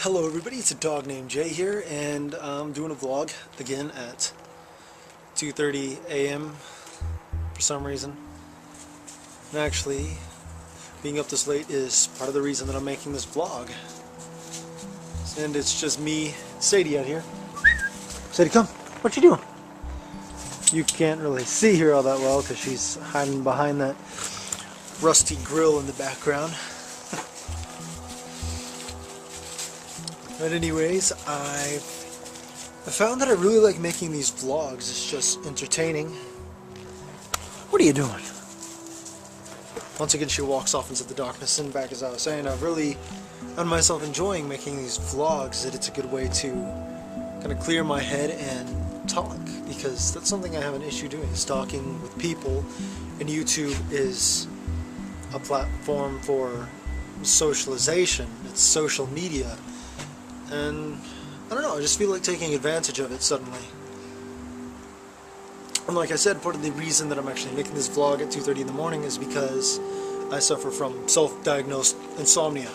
Hello everybody, it's a dog named Jay here, and I'm doing a vlog again at 2:30 a.m. for some reason. And actually, being up this late is part of the reason that I'm making this vlog. And it's just me, Sadie out here. Sadie, come. What you doing? You can't really see her all that well because she's hiding behind that rusty grill in the background. But anyways, I found that I really like making these vlogs. It's just entertaining. What are you doing? Once again, she walks off into the darkness, and back as I was saying, I've really found myself enjoying making these vlogs, that it's a good way to kind of clear my head and talk, because that's something I have an issue doing, is talking with people, and YouTube is a platform for socialization. It's social media. And I don't know, I just feel like taking advantage of it suddenly. And like I said, part of the reason that I'm actually making this vlog at 2:30 in the morning is because I suffer from self-diagnosed insomnia.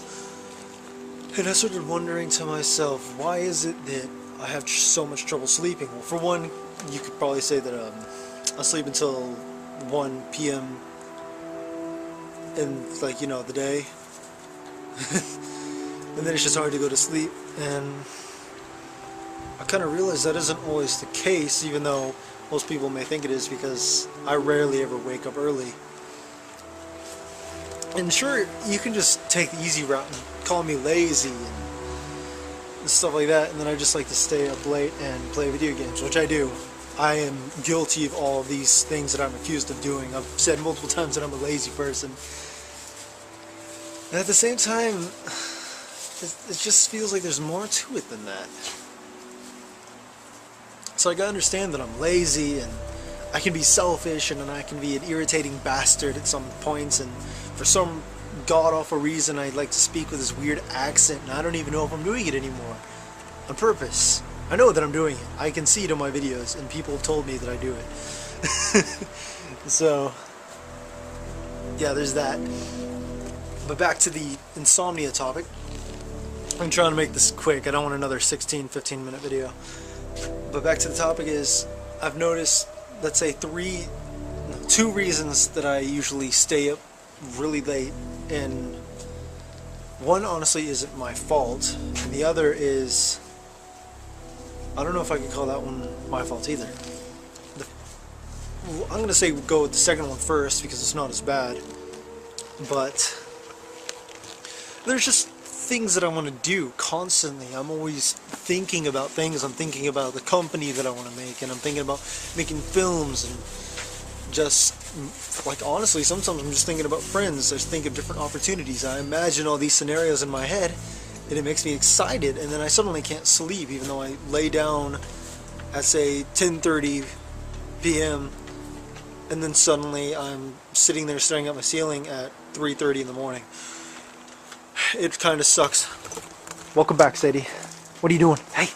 And I started wondering to myself, why is it that I have so much trouble sleeping? Well, for one, you could probably say that I sleep until 1 p.m. in, like, you know, the day. And then it's just hard to go to sleep, and I kind of realized that isn't always the case, even though most people may think it is, because I rarely ever wake up early. And sure, you can just take the easy route and call me lazy and stuff like that, and then I just like to stay up late and play video games, which I do. I am guilty of all of these things that I'm accused of doing. I've said multiple times that I'm a lazy person. And at the same time, it just feels like there's more to it than that. So I gotta understand that I'm lazy, and I can be selfish, and I can be an irritating bastard at some points, and for some god-awful reason I like to speak with this weird accent, and I don't even know if I'm doing it anymore. On purpose. I know that I'm doing it. I can see it on my videos, and people have told me that I do it. So, yeah, there's that. But back to the insomnia topic. I'm trying to make this quick. I don't want another 15 minute video. But back to the topic is, I've noticed, let's say two reasons that I usually stay up really late, and one honestly isn't my fault, and the other is, I don't know if I can call that one my fault either. I'm going to say go with the second one first because it's not as bad, but there's just things that I want to do constantly. I'm always thinking about things. I'm thinking about the company that I want to make, and I'm thinking about making films, and just, like, honestly, sometimes I'm just thinking about friends. I just think of different opportunities. I imagine all these scenarios in my head, and it makes me excited, and then I suddenly can't sleep, even though I lay down at, say, 10:30 p.m., and then suddenly I'm sitting there staring at my ceiling at 3:30 in the morning. It kind of sucks. Welcome back, Sadie. What are you doing? Hey!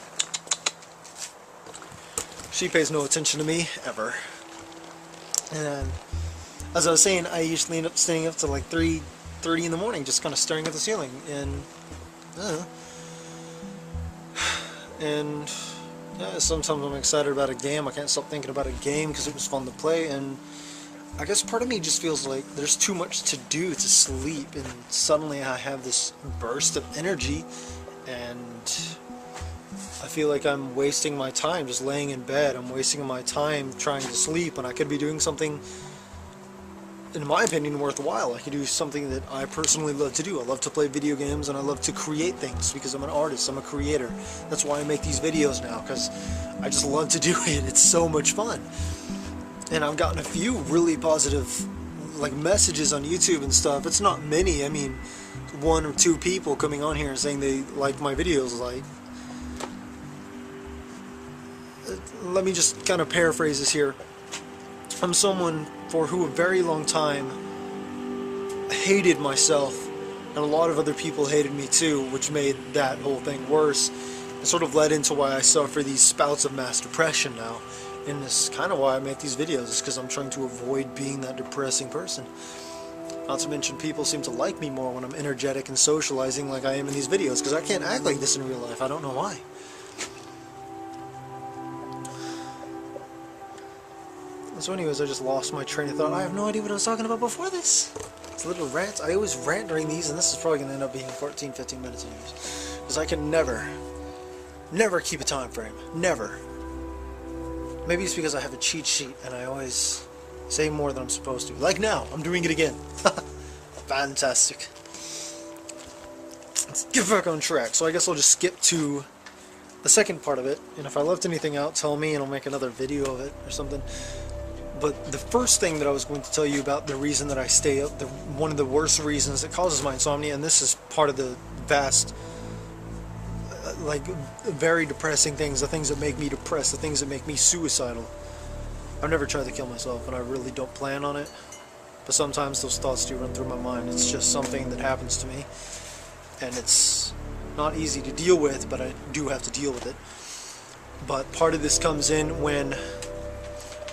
She pays no attention to me, ever. And as I was saying, I usually end up staying up to like 3:30 in the morning, just kind of staring at the ceiling. And, I don't know. And, yeah, sometimes I'm excited about a game. I can't stop thinking about a game because it was fun to play. And I guess part of me just feels like there's too much to do to sleep, and suddenly I have this burst of energy, and I feel like I'm wasting my time just laying in bed. I'm wasting my time trying to sleep, and I could be doing something, in my opinion, worthwhile. I could do something that I personally love to do. I love to play video games, and I love to create things because I'm an artist, I'm a creator. That's why I make these videos now, because I just love to do it. It's so much fun. And I've gotten a few really positive, like, messages on YouTube and stuff. It's not many. I mean, 1 or 2 people coming on here and saying they like my videos. Like, let me just kind of paraphrase this here. I'm someone for who a very long time hated myself, and a lot of other people hated me too, which made that whole thing worse. It sort of led into why I suffer these spouts of mass depression now. And it's kind of why I make these videos, is because I'm trying to avoid being that depressing person. Not to mention people seem to like me more when I'm energetic and socializing like I am in these videos, because I can't act like this in real life. I don't know why. So anyways, I just lost my train of thought. I have no idea what I was talking about before this. It's a little rant. I always rant during these, and this is probably going to end up being 14, 15 minutes anyways. Because I can never keep a time frame. Never. Maybe it's because I have a cheat sheet and I always say more than I'm supposed to. Like now, I'm doing it again. Fantastic. Let's get back on track. So I guess I'll just skip to the second part of it. And if I left anything out, tell me and I'll make another video of it or something. But the first thing that I was going to tell you about, the reason that I stay up, one of the worst reasons that causes my insomnia, and this is part of the vast, like, very depressing things, the things that make me depressed, the things that make me suicidal. I've never tried to kill myself, and I really don't plan on it. But sometimes those thoughts do run through my mind. It's just something that happens to me, and it's not easy to deal with, but I do have to deal with it. But part of this comes in when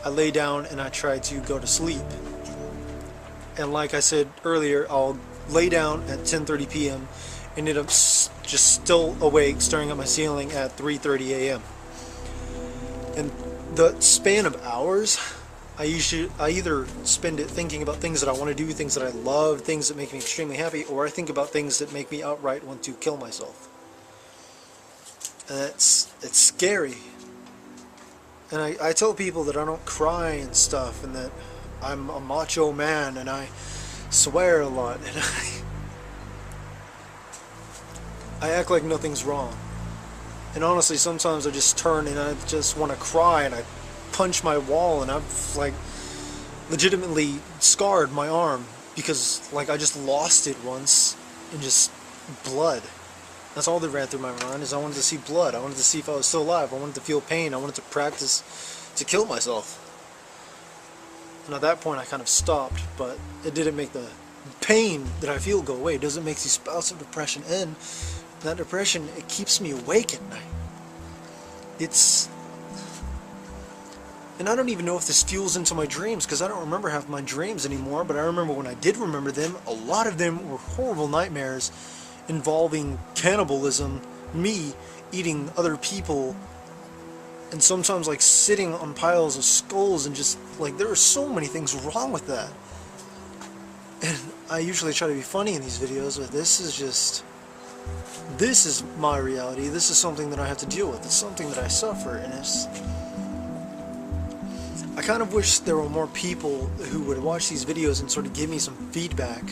I lay down and I try to go to sleep. And like I said earlier, I'll lay down at 10:30 p.m. and end up just still awake, staring at my ceiling at 3:30 a.m. And the span of hours, I either spend it thinking about things that I want to do, things that I love, things that make me extremely happy, or I think about things that make me outright want to kill myself. And it's scary. And I tell people that I don't cry and stuff, and that I'm a macho man, and I swear a lot, and I act like nothing's wrong. And honestly, sometimes I just turn and I just want to cry, and I punch my wall, and I've like legitimately scarred my arm because like I just lost it once, and just blood. That's all that ran through my mind, is I wanted to see blood. I wanted to see if I was still alive. I wanted to feel pain. I wanted to practice to kill myself. And at that point I kind of stopped, but it didn't make the pain that I feel go away. It doesn't make these bouts of depression end. That depression, it keeps me awake at night. And I don't even know if this fuels into my dreams, because I don't remember half my dreams anymore, but I remember when I did remember them, a lot of them were horrible nightmares involving cannibalism, me eating other people, and sometimes like sitting on piles of skulls, and just like there are so many things wrong with that. And I usually try to be funny in these videos, but this is my reality. This is something that I have to deal with. It's something that I suffer, and I kind of wish there were more people who would watch these videos and sort of give me some feedback.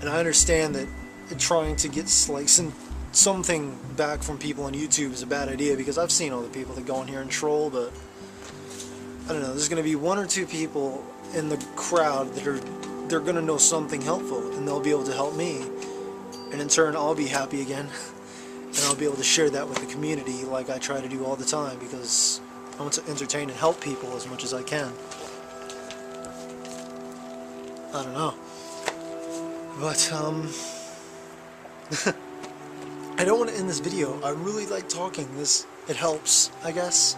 And I understand that trying to get like something back from people on YouTube is a bad idea, because I've seen all the people that go on here and troll, but I don't know, there's going to be one or two people in the crowd that they're going to know something helpful, and they'll be able to help me, and in turn I'll be happy again, and I'll be able to share that with the community like I try to do all the time, because I want to entertain and help people as much as I can. I don't know, but I don't want to end this video. I really like talking. It helps, I guess.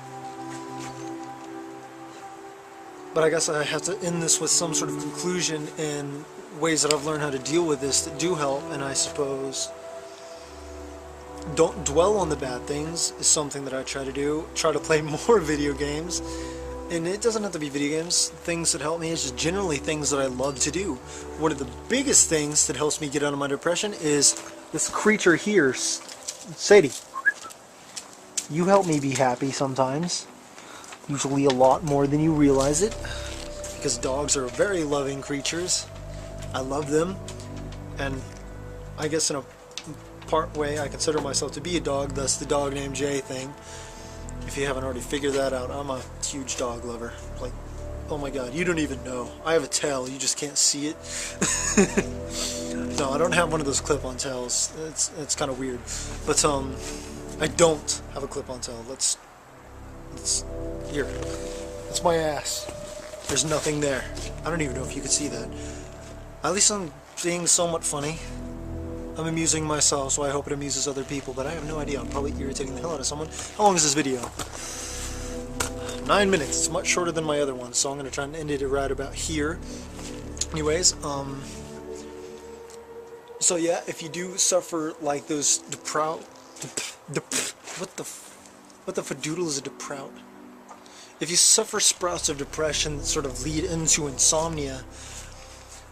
But I guess I have to end this with some sort of conclusion and ways that I've learned how to deal with this that do help. And I suppose don't dwell on the bad things is something that I try to do. Try to play more video games. And it doesn't have to be video games. Things that help me is just generally things that I love to do. One of the biggest things that helps me get out of my depression is this creature here. Sadie, you help me be happy sometimes. Usually a lot more than you realize it. Because dogs are very loving creatures. I love them. And I guess in a part way I consider myself to be a dog, thus the dog named Jay thing. If you haven't already figured that out, I'm a huge dog lover. Like, oh my god, you don't even know. I have a tail, you just can't see it. No, I don't have one of those clip-on tails. It's kind of weird. But I don't have a clip-on tail. Here. That's my ass. There's nothing there. I don't even know if you could see that. At least I'm being somewhat funny. I'm amusing myself, so I hope it amuses other people, but I have no idea. I'm probably irritating the hell out of someone. How long is this video? 9 minutes. It's much shorter than my other one, so I'm going to try and end it right about here. Anyways, so yeah, if you do suffer like those what the fadoodle is a deprout? If you suffer sprouts of depression that sort of lead into insomnia,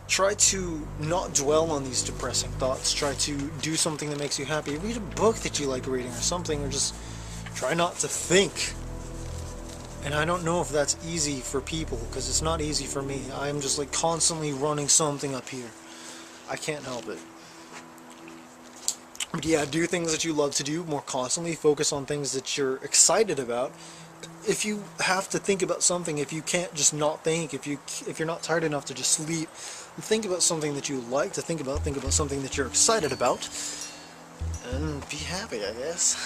try to not dwell on these depressing thoughts. Try to do something that makes you happy. Read a book that you like reading or something, or just try not to think. And I don't know if that's easy for people, because it's not easy for me. I'm just like constantly running something up here. I can't help it. But yeah, do things that you love to do more constantly. Focus on things that you're excited about. If you have to think about something, if you can't just not think, if you're not tired enough to just sleep, think about something that you like to think about something that you're excited about, and be happy, I guess.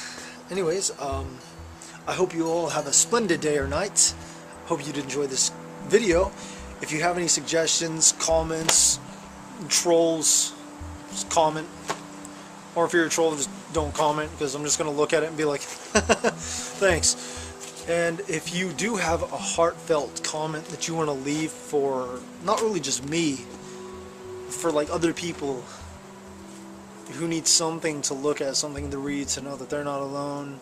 Anyways, I hope you all have a splendid day or night. Hope you'd enjoy this video. If you have any suggestions, comments, trolls, just comment. Or if you're a troll, just don't comment, because I'm just going to look at it and be like, thanks. And if you do have a heartfelt comment that you want to leave for, not really just me, for like other people who need something to look at, something to read, to know that they're not alone,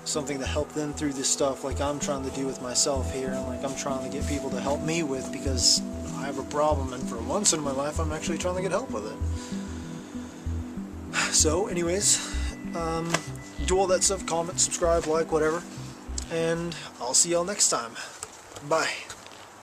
something to help them through this stuff like I'm trying to do with myself here, and like I'm trying to get people to help me with, because I have a problem, and for once in my life I'm actually trying to get help with it. So anyways, do all that stuff, comment, subscribe, like, whatever, and I'll see y'all next time. Bye.